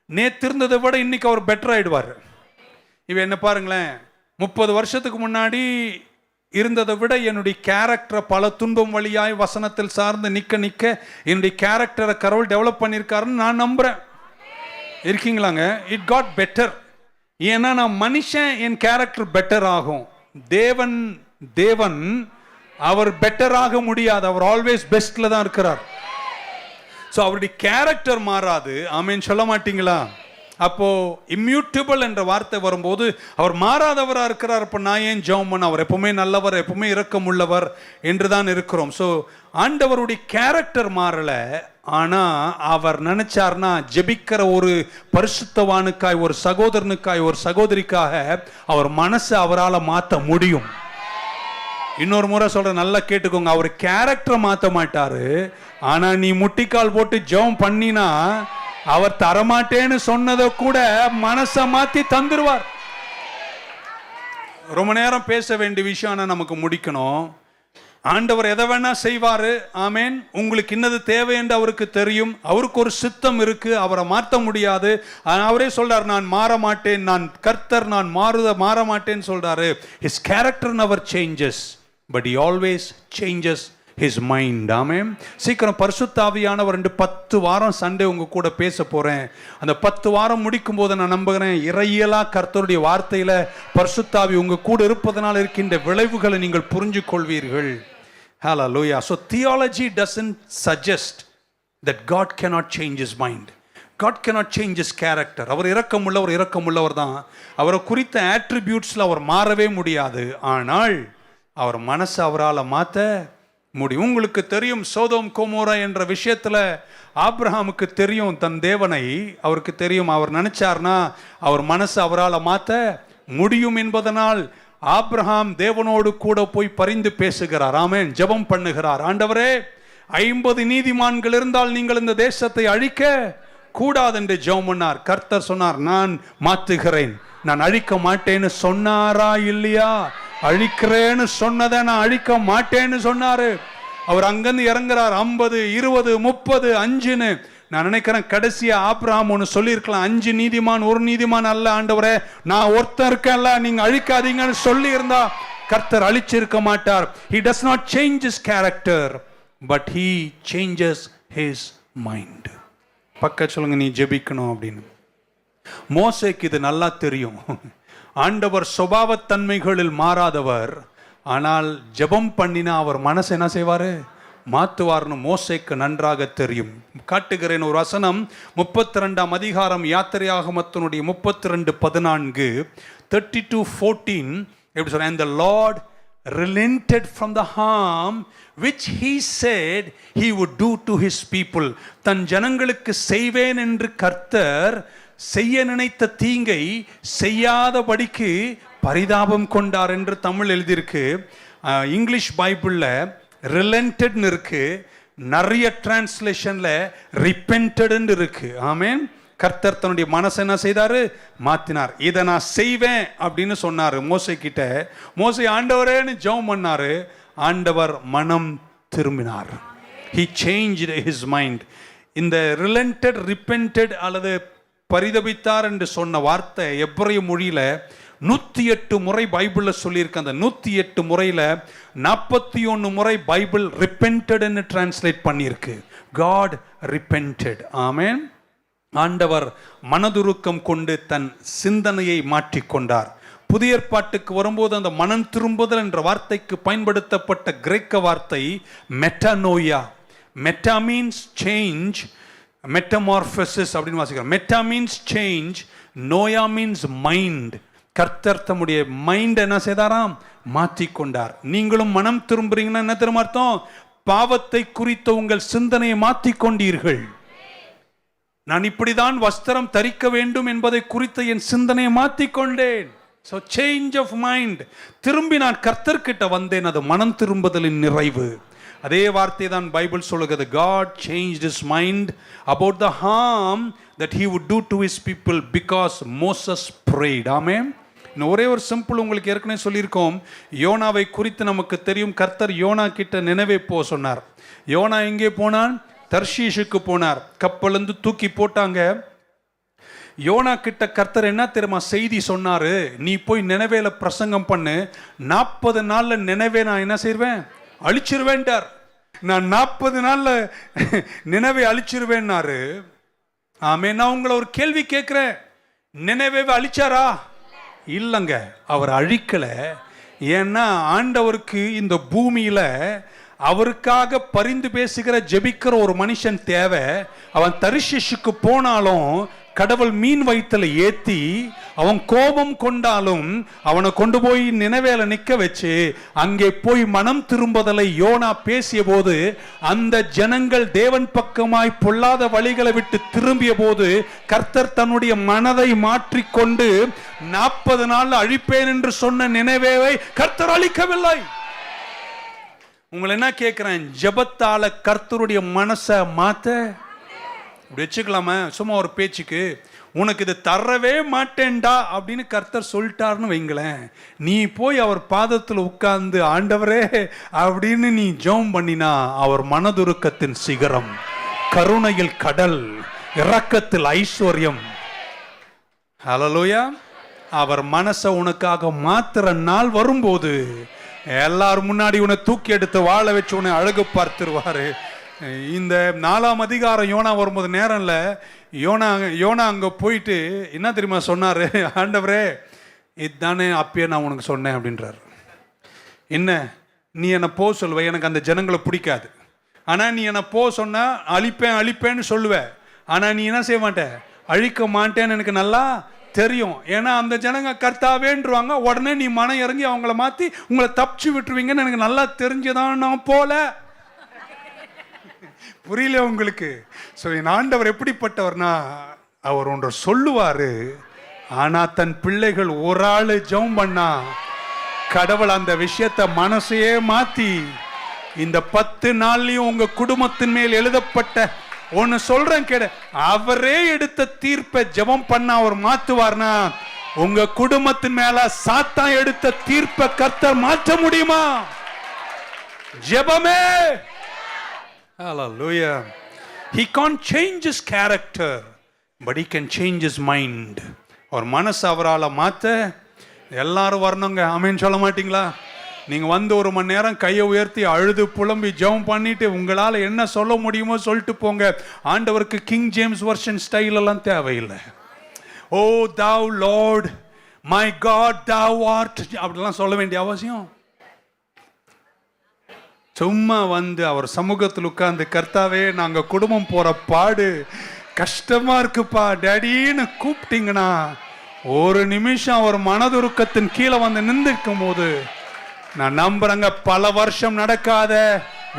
நேற்று இருந்ததை விட இன்னைக்கு அவர் பெட்டர் ஆயிடுவார். இவ என்ன பாருங்களேன், 30 வருஷத்துக்கு முன்னாடி இருந்ததை விட என்னுடைய கேரக்டரை பல துன்பம் வழியாய் வசனத்தில் சார்ந்து நிற்க என்னுடைய கேரக்டரை கடவுள் டெவலப் பண்ணியிருக்காருன்னு நான் நம்புறேன். இருக்கீங்களாங்க? It got better. ஏன்னா நான் மனுஷன், என் கேரக்டர் பெட்டர் ஆகும். தேவன் அவர் பெட்டர் ஆக முடியாது. அவர் ஆல்வேஸ் பெஸ்ட்ல தான் இருக்கிறார். ஸோ அவருடைய கேரக்டர் மாறாது. ஆமென். சொல்ல மாட்டீங்களா? அப்போ இம்யூட்டபிள் என்ற வார்த்தை வரும்போது அவர் மாறாதவராக இருக்கிறார். அப்போ நான் ஏன் ஜெபம் பண்ண? அவர் எப்பவுமே நல்லவர், எப்பவுமே இரக்கம் உள்ளவர் என்று தான் இருக்கிறோம். ஸோ ஆண்டவருடைய கேரக்டர் மாறல. ஆனா அவர் நினைச்சார்னா ஜெபிக்கிற ஒரு பரிசுத்தவானுக்காய், ஒரு சகோதரனுக்காய், ஒரு சகோதரிக்காக அவர் மனசை அவரால் மாற்ற முடியும். இன்னொரு முறை சொல்ற, நல்லா கேட்டுக்கோங்க, அவர் கேரக்டரை மாற்ற மாட்டாரு. ஆனா நீ முட்டிக்கால் போட்டு ஜெபம் பண்ணினா அவர் தரமாட்டேன்னு சொன்னதை கூட மனசை மாத்தி தந்துருவார். ரொம்ப நேரம் பேச வேண்டிய விஷயம் நமக்கு முடிக்கணும். ஆண்டவர் எதை வேணா செய்வாரு. ஆமேன். உங்களுக்கு இன்னது தேவை என்று அவருக்கு தெரியும். அவருக்கு ஒரு சித்தம் இருக்கு, அவரை மாற்ற முடியாது. அவரே சொல்றாரு, நான் மாற மாட்டேன், நான் கர்த்தர், நான் மாற மாட்டேன்னு சொல்றாரு. his character never changes but he always changes his mind. ஆமென். சீக்கிரம் பரிசுத்த ஆவியானவர் 10 வாரம் சண்டே உங்க கூட பேச போறேன். அந்த 10 வாரம் முடிக்கும் போது நான் நம்புகிறேன், இறையியலா கர்த்தருடைய வார்த்தையில பரிசுத்த ஆவி உங்க கூட இருப்பதனால் இருக்கின்ற விளைவுகளை நீங்கள் புரிஞ்சு கொள்வீர்கள். Hallelujah. So theology doesn't suggest that God cannot change his mind. God cannot change his character. அவர் இரக்கமுள்ளவர் தான். அவரை குறித்த attributesல அவர் மாறவே முடியாது. ஆனால் அவர் மனசை அவரால் மாற்ற முடியும். உங்களுக்கு தெரியும், சோதோம் கோமோரா என்ற விஷயத்துல ஆபிரகாமுக்கு தெரியும் தன் தேவனை, அவருக்கு தெரியும். அவர் நினைச்சார்னா அவர் மனசை அவரால் மாற்ற முடியும் என்பதனால் ஆபிரகாம் தேவனோடு கூட போய் பரிந்து பேசுகிறார். ஆமென். ஜெபம் பண்ணுகிறார். ஆண்டவரே, 50 நீதிமான்கள் இருந்தால் நீங்கள் இந்த தேசத்தை அழிக்க கூடாது என்று ஜெபம் பண்ணார். கர்த்தர் சொன்னார், நான் மாத்துகிறேன். நான் அழிக்க மாட்டேன்னு சொன்னாரா இல்லையா? அழிக்கிறேன்னு சொன்னதை நான் அழிக்க மாட்டேன்னு சொன்னாரு. அவர் அங்கிருந்து இறங்குறார். 50, 20, 30, 5ன்னு நான் நினைக்கிறேன். கடைசியா ஆபிரகாம் ஒன்று சொல்லியிருக்கலாம், 5 நீதிமான் 1 நீதிமான் அல்ல ஆண்டவரே, நான் ஒருத்தன் இருக்கேன்ல, நீங்க அழிக்காதீங்கன்னு சொல்லி இருந்தா கர்த்தர் அழிச்சிருக்க மாட்டார். he does not change his character but he changes his mind. பக்க சொல்லுங்க, நீ ஜெபிக்கணும் அப்படின்னு. மோசேக்கு இது நல்லா தெரியும். ஆண்டவர் சுபாவத்தன்மைகளில் மாறாதவர், ஆனால் ஜெபம் பண்ணினா அவர் மனசு என்ன செய்வாரு? மாத்துவார்னு மோசேக்கு நன்றாக தெரியும். காட்டுகிறேன் ஒரு வசனம், 32ஆம் அதிகாரம் யாத்திரையாகமத்தினுடைய 32:14, 32:14 எப்படி சொல்ற? And the Lord relented from the harm which he said he would do to his people. தன் ஜனங்களுக்கு செய்வேன் என்று கர்த்தர் செய்ய நினைத்த தீங்கை செய்யாதபடிக்கு பரிதாபம் கொண்டார் என்று தமிழ் எழுதியிருக்கு. இங்கிலீஷ் பைபிள்ல ரிலண்டட்னு இருக்கு, நிறைய டிரான்ஸ்லேஷன்ல ரிப்பென்டட்னு இருக்கு. ஆமென். கர்த்தர் தன்னுடைய மனசை என்ன செய்தாரு? மாத்தினார். இதை நான் செய்வேன் அப்படின்னு சொன்னாரு மோசே கிட்ட. மோசே ஆண்டவரேன்னு ஜெபம் பண்ணாரு. ஆண்டவர் மனம் திரும்பினார். he changed his mind. இந்த ரிலண்டட், ரிப்பென்டட் அல்லது பரிதபித்தார் என்று சொன்ன வார்த்தை எபிரேய மொழியில 108 முறை பைபிள்ல சொல்லியிருக்கு. அந்த 108 முறையில 41 முறை பைபிள் ரிப்பென்டட்னு டிரான்ஸ்லேட் பண்ணியிருக்கு. God repented. ஆமென். ஆண்டவர் மனதுருக்கம் கொண்டு தன் சிந்தனையை மாற்றிக்கொண்டார். புதிய ஏற்பாட்டுக்கு வரும்போது அந்த மனம் திரும்புதல் என்ற வார்த்தைக்கு பயன்படுத்தப்பட்ட கிரேக்க வார்த்தை மெட்டானோயா. மெட்டா மீன்ஸ் சேஞ்ச், மெட்டமார்பசிஸ் அப்படின்னு வாசிக்கிறோம். மெட்டா மீன்ஸ் சேஞ்ச், நோயா மீன்ஸ் மைண்ட். கர்த்தர் தம்முடைய மைண்ட் என்ன செய்தாராம்? மாற்றிக்கொண்டார். நீங்களும் மனம் திரும்புறீங்கன்னா என்ன தெரியுமா அர்த்தம்? பாவத்தை குறித்த உங்கள் சிந்தனையை மாற்றிக்கொண்டீர்கள். நான் இப்படிதான் வஸ்திரம் தரிக்க வேண்டும் என்பதை குறித்த என் சிந்தனையை மாற்றிக்கொண்டேன். So change of mind. திரும்பி நான் கர்த்தர்கிட்ட வந்தேன். அது மனம் திரும்புதலின் நிறைவு. அதே வார்த்தை தான் பைபிள் சொல்லுகிறது. God changed his mind about the harm that he would do to his people because Moses prayed. ஆமென். ஒரே ஒரு சிம்பிள் உங்களுக்கு ஏற்கனவே சொல்லியிருக்கோம். யோனாவை குறித்து நமக்கு தெரியும். கர்த்தர் யோனா கிட்ட நினைவே போ சொன்னார். யோனா எங்கே போனான்? தர்ஷீஷுக்கு போனார். கப்பலிருந்து தூக்கி போட்டாங்க. யோனா கிட்ட கர்த்தர் என்ன தெரியுமா செய்தி சொன்னாரு? நீ போய் நினைவேல பிரசங்கம் பண்ணு, 40 நாள்ல நினைவே நான் என்ன செய்வேன்? அழிச்சிருவேன்டார். நான் 40 நாள்ல நினைவே அழிச்சிருவேன்னாரு. ஆமே. நான் உங்களை ஒரு கேள்வி கேட்கிறேன், நினைவே அழிச்சாரா? இல்லங்க, அவர் அழிக்கல. ஏன்னா ஆண்டவருக்கு இந்த பூமியில அவருக்காக பரிந்து பேசுகிற ஜெபிக்கிற ஒரு மனுஷன் தேவை. அவன் தர்ஷீஷுக்கு போனாலும் கடவுள் மீன் வயிற்றுல ஏத்தி, அவன் கோபம் கொண்டாலும் அவனை கொண்டு போய் நினைவேல நிக்க வச்சு அங்கே போய் மனம் திரும்புதலை யோனா பேசிய போது அந்த ஜனங்கள் தேவன் பக்கமாய் பொல்லாத வழிகளை விட்டு திரும்பிய போது கர்த்தர் தன்னுடைய மனதை மாற்றிக்கொண்டு 40 நாள் அழிப்பேன் என்று சொன்ன நினைவேவை கர்த்தர் அழிக்கவில்லை. உங்களை என்ன கேட்கிறேன்? ஜெபத்தால கர்த்தருடைய மனசை மாத்த இப்படி வச்சுக்கலாமா? சும்மா ஒரு பேச்சுக்கு, உனக்கு இது தரவே மாட்டேன்டா அப்படின்னு கர்த்தர் சொல்லிட்டாருன்னு வைங்களேன், நீ போய் அவர் பாதத்தில் உட்கார்ந்து ஆண்டவரே அப்படின்னு நீ ஜெபம் பண்ணினா, அவர் மனதுருக்கத்தின் சிகரம், கருணையில் கடல், இரக்கத்தில் ஐஸ்வர்யம், ஹல்லேலூயா, அவர் மனசை உனக்காக மாத்துற நாள் வரும்போது எல்லாரும் முன்னாடி உன்னை தூக்கி எடுத்து வாழ வச்சு உன்னை அழகு பார்த்துருவாரு. இந்த 4ஆம் அதிகாரம் யோனா வரும்போது நேரம் இல்லை, யோனா அங்கே போயிட்டு என்ன தெரியுமா சொன்னார்? ஆண்டவரே இதுதானே அப்பயே நான் உனக்கு சொன்னேன் அப்படின்றார். என்ன நீ என்னை போக சொல்லுவ, எனக்கு அந்த ஜனங்களை பிடிக்காது, ஆனால் நீ என்னை போக சொன்னால் அழிப்பேன்னு சொல்லுவேன், ஆனால் நீ என்ன செய்ய மாட்டே, அழிக்க மாட்டேன்னு எனக்கு நல்லா தெரியும். ஏன்னா அந்த ஜனங்க கர்த்தாவேன்றுவாங்க, உடனே நீ மனம் இறங்கி அவங்கள மாற்றி உங்களை தப்பிச்சு விட்டுருவீங்கன்னு எனக்கு நல்லா தெரிஞ்சுதான் நான் போல. புரியல உங்களுக்கு? ஸோ என் ஆண்டவர் எப்படிப்பட்டவர்னா, அவர் ஒன்று சொல்லுவார், ஆனால் தன் பிள்ளைகள் ஒரு ஆள் ஜெபம் பண்ணா கடவுள் அந்த விஷயத்தை மனசையே மாற்றி இந்த 10 நாள்லையும் உங்கள் குடும்பத்தின் மேல் எழுதப்பட்ட ஒன்று சொல்கிறேன் கேடு, அவரே எடுத்த தீர்ப்பை ஜெபம் பண்ண அவர் மாற்றுவார்னா, உங்கள் குடும்பத்தின் மேலே சாத்தான் எடுத்த தீர்ப்பை கர்த்தர் மாற்ற முடியுமா? ஜெபமே. Hallelujah. He can't change his character, but he can change his mind. ஒரு மனசு அவரால் மாற்ற எல்லாரும் வரணுங்க. ஆமேன்னு சொல்ல மாட்டீங்களா? நீங்கள் வந்து 1 மணி நேரம் கையை உயர்த்தி அழுது புலம்பி ஜெபம் பண்ணிட்டு உங்களால் என்ன சொல்ல முடியுமோ சொல்லிட்டு போங்க. ஆண்டவருக்கு கிங் ஜேம்ஸ் வெர்ஷன் ஸ்டைல் எல்லாம் தேவையில்லை. ஓ thou Lord, my God, thou art, அப்படிலாம் சொல்ல வேண்டிய அவசியம். சும்மா வந்து அவர் சமூகத்தில் உட்கார்ந்து, கர்த்தாவே நாங்கள் குடும்பம் போகிற பாடு கஷ்டமாக இருக்குப்பா டேடின்னு கூப்பிட்டீங்கன்னா, ஒரு நிமிஷம் அவர் மனதுருக்கத்தின் கீழே வந்து நின்றுக்கும் போது நான் நம்புறேங்க, பல வருஷம் நடக்காத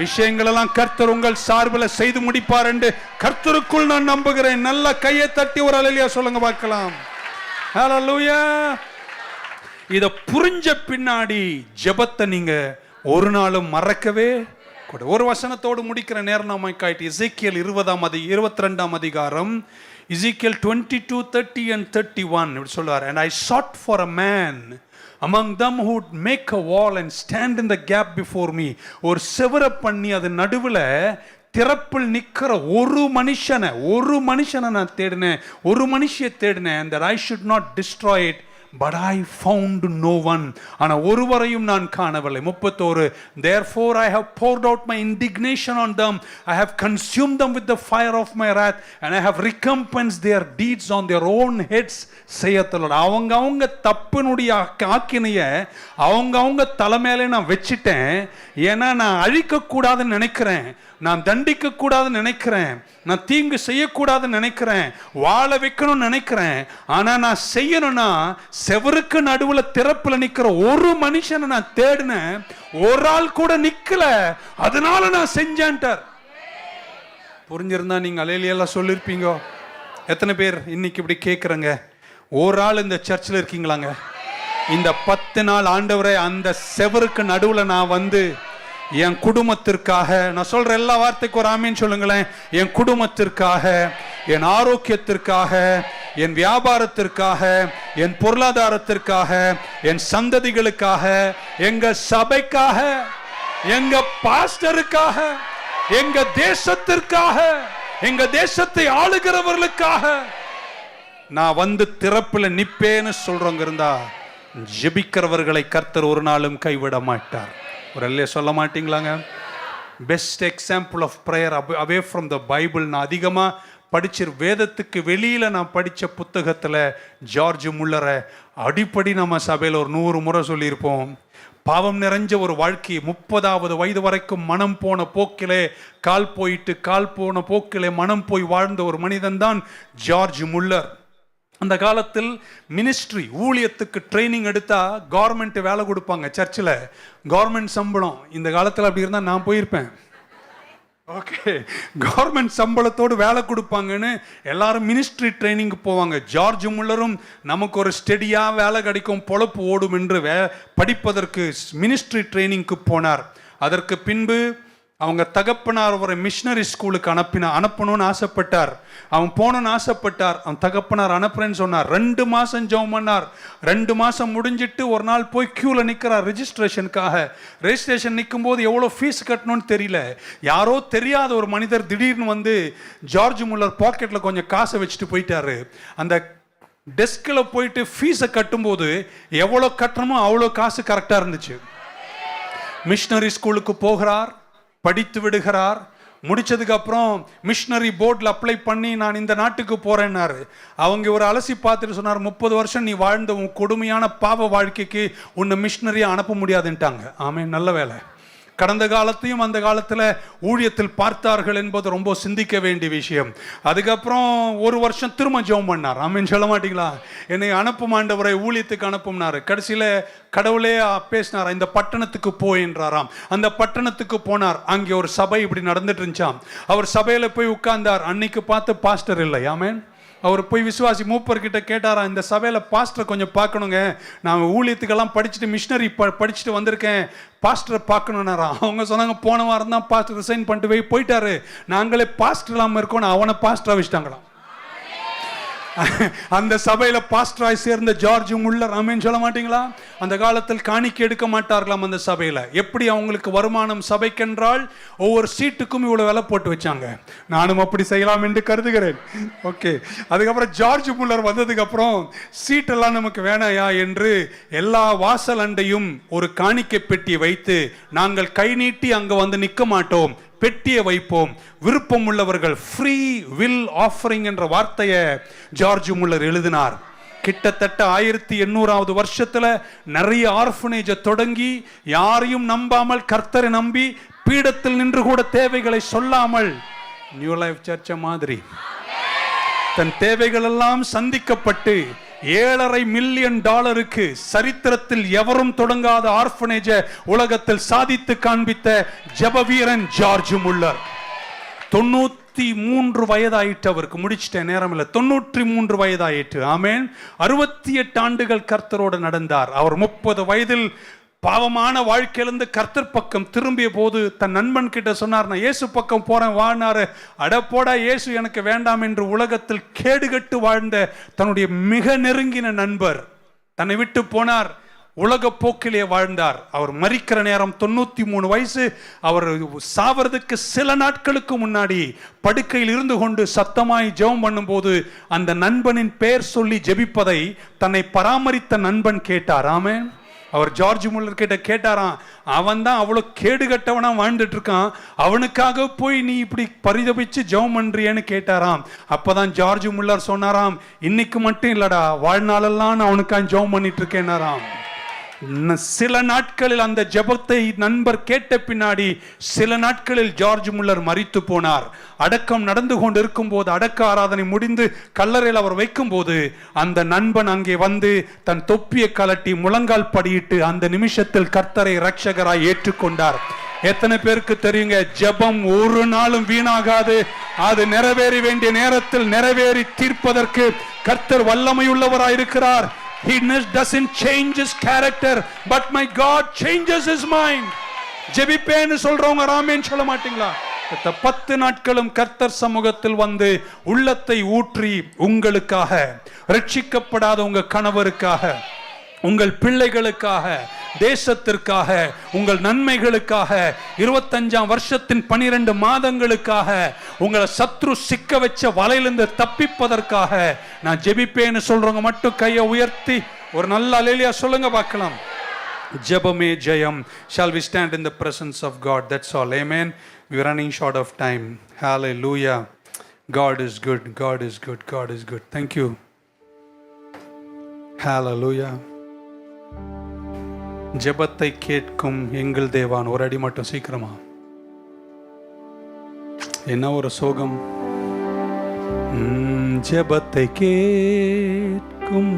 விஷயங்கள் எல்லாம் கர்த்தர் உங்கள் சார்பில் செய்து முடிப்பார் என்று கர்த்தருக்குள் நான் நம்புகிறேன். நல்ல கையை தட்டி ஒரு அல்லேலூயா சொல்லுங்க பார்க்கலாம். ஹல்லேலூயா. இதை புரிஞ்ச பின்னாடி ஜெபத்தை நீங்க ஒரு நாளும் மறக்கவே கூட. ஒரு வசனத்தோடு முடிக்கிற நேரம் நமக்காயிட்டு. எசேக்கியேல் 22ஆம் அதிகாரம், எசேக்கியேல் 22:30 and 31 இப்படி சொல்லுவார். And I sought for a man among them who would make a wall and stand in the gap before me. ஒரு செவரை பண்ணி அது நடுவில் திறப்பில் நிற்கிற ஒரு மனுஷனை நான் தேடினேன், ஒரு மனுஷியை தேடினேன். and that I should not destroy it, but I found no one. ஆனா ஒருவரையும் நான் காணவில்லை. 31 Therefore I have poured out my indignation on them, I have consumed them with the fire of my wrath, and I have recompensed their deeds on their own heads, saith the Lord. அவங்க தப்பினுடைய ஆக்கினைய அவங்க தலைமையில நான் வச்சிட்டேன். ஏன்னா நான் அழிக்க கூடாதுன்னு நினைக்கிறேன், நான் தண்டிக்க கூடாதுன்னு நினைக்கிறேன், நான் தீங்கு செய்யக்கூடாதுன்னு நினைக்கிறேன், வாழ வைக்கணும்னு நினைக்கிறேன். ஆனா நான் செய்யணும்னா செவருக்கு நடுவுல திறப்புல நிக்கிற ஒரு மனுஷனை நான் தேடினேன், ஒரு ஆள் கூட நிக்கல, அதனால நான் செஞ்சேன்ட்டார். புரிஞ்சிருந்தா நீங்க அல்லேலூயா சொல்லிருப்பீங்க. எத்தனை பேர் இன்னைக்கு இப்படி கேட்குறங்க? ஒரு ஆள் இந்த சர்ச்சில் இருக்கீங்களாங்க? இந்த 10 நாள் ஆண்டவரே அந்த செவருக்கு நடுவுல நான் வந்து என் குடும்பத்திற்காக, நான் சொல்ற எல்லா வார்த்தைக்கு ஒரு ஆமீன் சொல்லுங்களேன். என் குடும்பத்திற்காக, என் ஆரோக்கியத்திற்காக, என் வியாபாரத்திற்காக, என் பொருளாதாரத்திற்காக, என் சந்ததிகளுக்காக, எங்க சபைக்காக, எங்க பாஸ்டருக்காக, எங்க தேசத்திற்காக, எங்க தேசத்தை ஆளுகிறவர்களுக்காக நான் வந்து திறப்புல நிப்பேன்னு சொல்றவங்க இருந்தா, ஜெபிக்கிறவர்களை கர்த்தர் ஒரு நாளும் கைவிட மாட்டார். ஒரு அல்லே சொல்ல மாட்டீங்களாங்க? Best example of prayer away from the Bible. நான் அதிகமாக படிச்ச வேதத்துக்கு வெளியில் நான் படித்த புத்தகத்தில் ஜார்ஜ் முல்லரை அடிப்படை நம்ம சபையில் ஒரு 100 முறை சொல்லியிருப்போம். பாவம் நிறைஞ்ச ஒரு வாழ்க்கை, 30வது வயது வரைக்கும் மனம் போன போக்கிலே கால் போன போக்கிலே மனம் போய் வாழ்ந்த ஒரு மனிதன் தான் ஜார்ஜ் முல்லர். அந்த காலத்தில் மினிஸ்ட்ரி ஊழியத்துக்கு ட்ரைனிங் எடுத்தால் கவர்மெண்ட் வேலை கொடுப்பாங்க. சர்ச்சில் கவர்மெண்ட் சம்பளம். இந்த காலத்தில் அப்படி இருந்தால் நான் போயிருப்பேன். ஓகே, கவர்மெண்ட் சம்பளத்தோடு வேலை கொடுப்பாங்கன்னு எல்லாரும் மினிஸ்ட்ரி ட்ரைனிங்க்கு போவாங்க. ஜார்ஜ் முல்லரும் நமக்கு ஒரு ஸ்டெடியாக வேலை கிடைக்கும், பொழப்பு ஓடும் என்று படிப்பதற்கு மினிஸ்ட்ரி ட்ரைனிங்க்கு போனார். அதற்கு பின்பு அவங்க தகப்பனார் ஒரு மிஷனரி ஸ்கூலுக்கு அனுப்பணும்னு ஆசைப்பட்டார். அவன் போகணும்னு ஆசைப்பட்டார். அவன் தகப்பனார் அனுப்புறேன்னு சொன்னார். 2 மாதம் ஜெபம் பண்ணார். 2 மாதம் முடிஞ்சிட்டு ஒரு நாள் போய் கியூவில் நிற்கிறார் ரெஜிஸ்ட்ரேஷனுக்காக. ரெஜிஸ்ட்ரேஷன் நிற்கும் போது எவ்வளோ ஃபீஸ் கட்டணும்னு தெரியல. யாரோ தெரியாத ஒரு மனிதர் திடீர்னு வந்து ஜார்ஜ் முல்லர் பாக்கெட்டில் கொஞ்சம் காசை வச்சுட்டு போயிட்டாரு. அந்த டெஸ்கில் போயிட்டு ஃபீஸை கட்டும்போது எவ்வளோ கட்டணுமோ அவ்வளோ காசு கரெக்டாக இருந்துச்சு. மிஷனரி ஸ்கூலுக்கு போகிறார், படித்து விடுகிறார். முடிச்சதுக்கு அப்புறம் மிஷனரி போர்டில் அப்ளை பண்ணி நான் இந்த நாட்டுக்கு போறேன்னாரு. அவங்க ஒரு அலசி பார்த்துட்டு சொன்னார், 30 வருஷம் நீ வாழ்ந்த உன் கொடுமையான பாவ வாழ்க்கைக்கு உன்னை மிஷனரியா அனுப்ப முடியாதுன்ட்டாங்க. ஆமே, நல்ல வேலை. கடந்த காலத்தையும் அந்த காலத்தில் ஊழியத்தில் பார்த்தார்கள் என்பது ரொம்ப சிந்திக்க வேண்டிய விஷயம். அதுக்கப்புறம் 1 வருஷம் திரும்ப ஜெபம் பண்ணார். ஆமேன்னு சொல்ல மாட்டீங்களா? என்னை அனுப்பும் ஆண்டவரை ஊழியத்துக்கு அனுப்பும்னாரு. கடைசியில் கடவுளே பேசினார், இந்த பட்டணத்துக்கு போயின்றாராம். அந்த பட்டணத்துக்கு போனார். அங்கே ஒரு சபை இப்படி நடந்துட்டு இருந்துச்சாம். அவர் சபையில் போய் உட்கார்ந்தார். அன்னைக்கு பார்த்து பாஸ்டர் இல்லை. ஆமேன். அவர் போய் விசுவாசி மூப்பர்கிட்ட கேட்டாரா, இந்த சபையில் பாஸ்டரை கொஞ்சம் பார்க்கணுங்க, நான் ஊழியத்துக்கெல்லாம் படிச்சுட்டு மிஷனரி படிச்சுட்டு வந்திருக்கேன், பாஸ்டரை பார்க்கணுன்னாரா. அவங்க சொன்னாங்க, போன வாரம் தான் பாஸ்டர் ரிசைன் பண்ணிட்டு போயிட்டாரு, நாங்களே பாஸ்டர் இல்லாமல் இருக்கோன்னு அவனை பாஸ்டராக வச்சுட்டாங்களாம். அந்த சபையில பாஸ்டராய் சேர்ந்த ஜார்ஜ் முல்லர். ஆமென் சொல்ல மாட்டீங்களா? அந்த காலத்தில் காணிக்கை எடுக்க மாட்டார்களாம் அந்த சபையில. எப்படி அவங்களுக்கு வருமானம் சபைக்கென்றால் ஒவ்வொரு சீட்டுக்கும் இவ்வளவு விலை போட்டு வச்சாங்க. நானும் அப்படி செய்யலாம் என்று கருதுகிறேன். ஓகே, அதுக்கப்புறம் ஜார்ஜ் முல்லர் வந்ததுக்கு அப்புறம் சீட்டெல்லாம் நமக்கு வேணாயா என்று எல்லா வாசல் அண்டையும் ஒரு காணிக்கை பெட்டி வைத்து நாங்கள் கை நீட்டி அங்க வந்து நிற்க மாட்டோம், பெட்டியை வைப்போம், விருப்பம் உள்ளவர்கள் ஃப்ரீ வில் ஆஃபரிங் என்ற வார்த்தையை ஜார்ஜ் முல்லர் எழுதினார். கிட்டத்தட்ட 1800வது வருஷத்துல நிறைய ஆர்ஃபனேஜை தொடங்கி யாரையும் நம்பாமல் கர்த்தரை நம்பி பீடத்தில் நின்று கூட தேவைகளை சொல்லாமல் நியூ லைஃப் சர்ச் மாதிரி தன் தேவைகள் எல்லாம் சந்திக்கப்பட்டு $7.5 மில்லியன் சரித்திரத்தில் எவரும் தொடங்காத ஆர்ஃபனேஜ உலகத்தில் சாதித்து காண்பித்த ஜெப வீரன் ஜார்ஜ் முல்லர். 93 வயதாயிற்று அவருக்கு. முடிச்சிட்டேன், நேரம் இல்லை. 93 வயதாயிற்று. ஆமேன். 68 ஆண்டுகள் கர்த்தரோடு நடந்தார். அவர் 30 வயதில் பாவமான வாழ்க்கையிலிருந்து கர்த்தர் பக்கம் திரும்பிய போது தன் நண்பன் கிட்ட சொன்னார், நான் இயேசு பக்கம் போறேன் வாழ்னாரு. அடப்போடா, இயேசு எனக்கு வேண்டாம் என்று உலகத்தில் கேடுகட்டு வாழ்ந்த தன்னுடைய மிக நெருங்கின நண்பர் தன்னை விட்டு போனார். உலக போக்கிலே வாழ்ந்தார். அவர் மரிக்கிற நேரம் 93 வயசு. அவர் சாவறதுக்கு சில நாட்களுக்கு முன்னாடி படுக்கையில் இருந்து கொண்டு சத்தமாய் ஜெபம் பண்ணும் போது அந்த நண்பனின் பெயர் சொல்லி ஜெபிப்பதை தன்னை பராமரித்த நண்பன் கேட்டார். ஆமென். அவர் ஜார்ஜ் முல்லர் கிட்ட கேட்டாராம், அவன் தான் அவ்வளோ கேடுகட்டவனா வாழ்ந்துட்டு இருக்கான், அவனுக்காக போய் நீ இப்படி பரிதபிச்சு ஜெபம் பண்றியன்னு கேட்டாராம். அப்பதான் ஜார்ஜ் முல்லர் சொன்னாராம், இன்னைக்கு மட்டும் இல்லடா, வாழ்நாளெல்லாம் நான் அவனுக்காக ஜெபம் பண்ணிட்டு இருக்கேன்னாராம். சில நாட்களில் அந்த ஜெபத்தை நண்பர் கேட்ட பின்னாடி சில நாட்களில் ஜார்ஜ் முல்லர் மரித்து போனார். அடக்கம் நடந்து கொண்டு இருக்கும் போது, அடக்க ஆராதனை முடிந்து கல்லறையில் அவர் வைக்கும் போது அந்த நண்பன் அங்கே வந்து தன் தொப்பியை கலட்டி முழங்கால் படியிட்டு அந்த நிமிஷத்தில் கர்த்தரை இரட்சகராய் ஏற்றுக்கொண்டார். எத்தனை பேருக்கு தெரியுங்க, ஜெபம் ஒரு நாளும் வீணாகாது. அது நிறைவேற வேண்டிய நேரத்தில் நிறைவேறி தீர்ப்பதற்கு கர்த்தர் வல்லமையுள்ளவராய் இருக்கிறார். He doesn't change his character, but my God changes his mind. ஜெபிப்பேன்னு சொல்றவங்க ஆமென் சொல்ல மாட்டீங்களா? 10 நாட்களும் கர்த்தர் சமூகத்தில் வந்து உள்ளத்தை ஊற்றி உங்களுக்காக, ரட்சிக்கப்படாத உங்க கணவருக்காக, உங்கள் பிள்ளைகளுக்காக, தேசத்திற்காக, உங்கள் நன்மைகளுக்காக, 25ஆம் வருஷத்தின் 12 மாதங்களுக்காக, உங்களை சத்ரு சிக்க வச்ச வலையிலிருந்து தப்பிப்பதற்காக நான் ஜெபிப்பேன்னு சொல்றவங்க மட்டும் கையை உயர்த்தி ஒரு நல்ல அல்லேலூயா சொல்லுங்க பார்க்கலாம். ஜெபமே ஜெயம். Shall we stand in the presence of God? That's all. Amen. We are running short of time. Hallelujah. God is good. God is good. God is good. Thank you. Hallelujah. ஜெபத்தை கேட்கும் எங்கள் தேவான். ஒரு அடி மட்டும் சீக்கிரமா. என்ன ஒரு சோகம். ஜெபத்தை கேட்கும்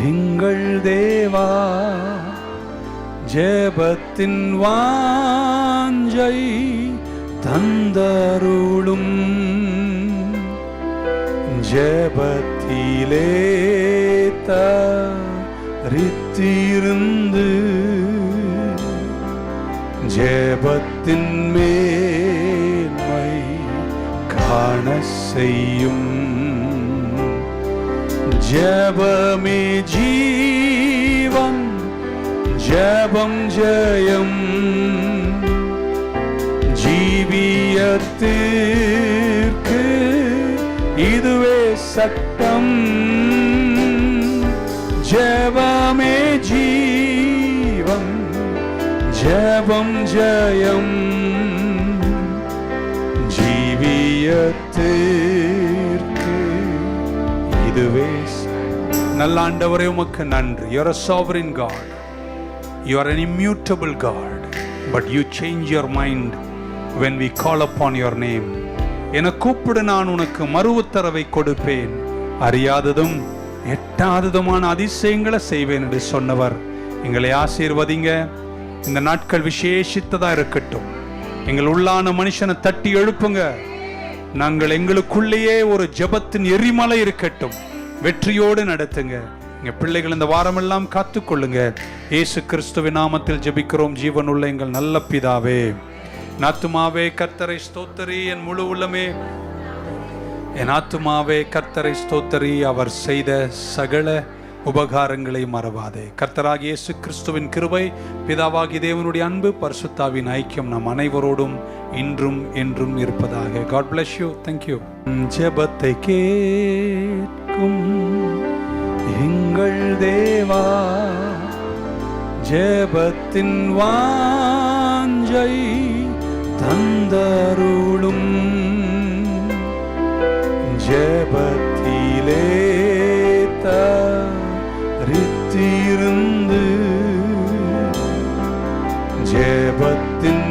எங்கள் தேவா, ஜெபத்தின் வாஞ்சை தந்தருளும், ஜெபத்திலே தரித்திருந்து ஜெபத்தின் மேன்மை காண செய்யும். ஜெபமே ஜீவன், ஜெபம் ஜெயம், ஜீவியத்திற்கு இதுவே சட்டம். ஜெபமே ஜீவன், ஜெபம் ஜெயம், ஜீவியத்திற்கு இதுவே. நல்ல ஆண்டவரே, உமக்கு நன்றி. You are a sovereign God. You are an immutable God. But you change your mind when we call upon your name. என கூப்பிடு, நான் உனக்கு மறு உத்தரவை கொடுப்பேன், அறியாததும் எட்டாததுமான அதிசயங்களை செய்வேன் என்று சொன்னவர். எங்களை ஆசீர்வதிங்க. இந்த நாட்கள் விசேஷித்ததா இருக்கட்டும். எங்கள் உள்ளான மனுஷனை தட்டி எழுப்புங்க. நாங்கள் எங்களுக்குள்ளேயே ஒரு ஜெபத்தின் எரிமலை இருக்கட்டும். வெற்றியோடு நடத்துங்க. எங்க பிள்ளைகள் இந்த வாரமெல்லாம் காத்துக்கொள்ளுங்க. இயேசு கிறிஸ்துவின் நாமத்தில் ஜெபிக்கிறோம் ஜீவனுள்ள எங்கள் நல்ல பிதாவே. என் ஆத்துமாவே கர்த்தரை ஸ்தோத்தரி, என் முழு உள்ளமே என் ஆத்துமாவே கர்த்தரை ஸ்தோத்தரி, அவர் செய்த சகல உபகாரங்களை மறவாதே. கர்த்தராகிய இயேசு கிறிஸ்துவின் கிருபை, பிதாவாகிய தேவனுடைய அன்பு, பரிசுத்தாவின் ஐக்கியம் நம் அனைவரோடும் இன்றும் என்றும் இருப்பதாக. God bless you. Thank you. ஜெபத்தை கேட்கும் எங்கள் தேவா, ஜெபத்தின் வாஞ்சை தந்தருளும். ஜெபத்திலே தரித்திருந்து ஜெபத்தின்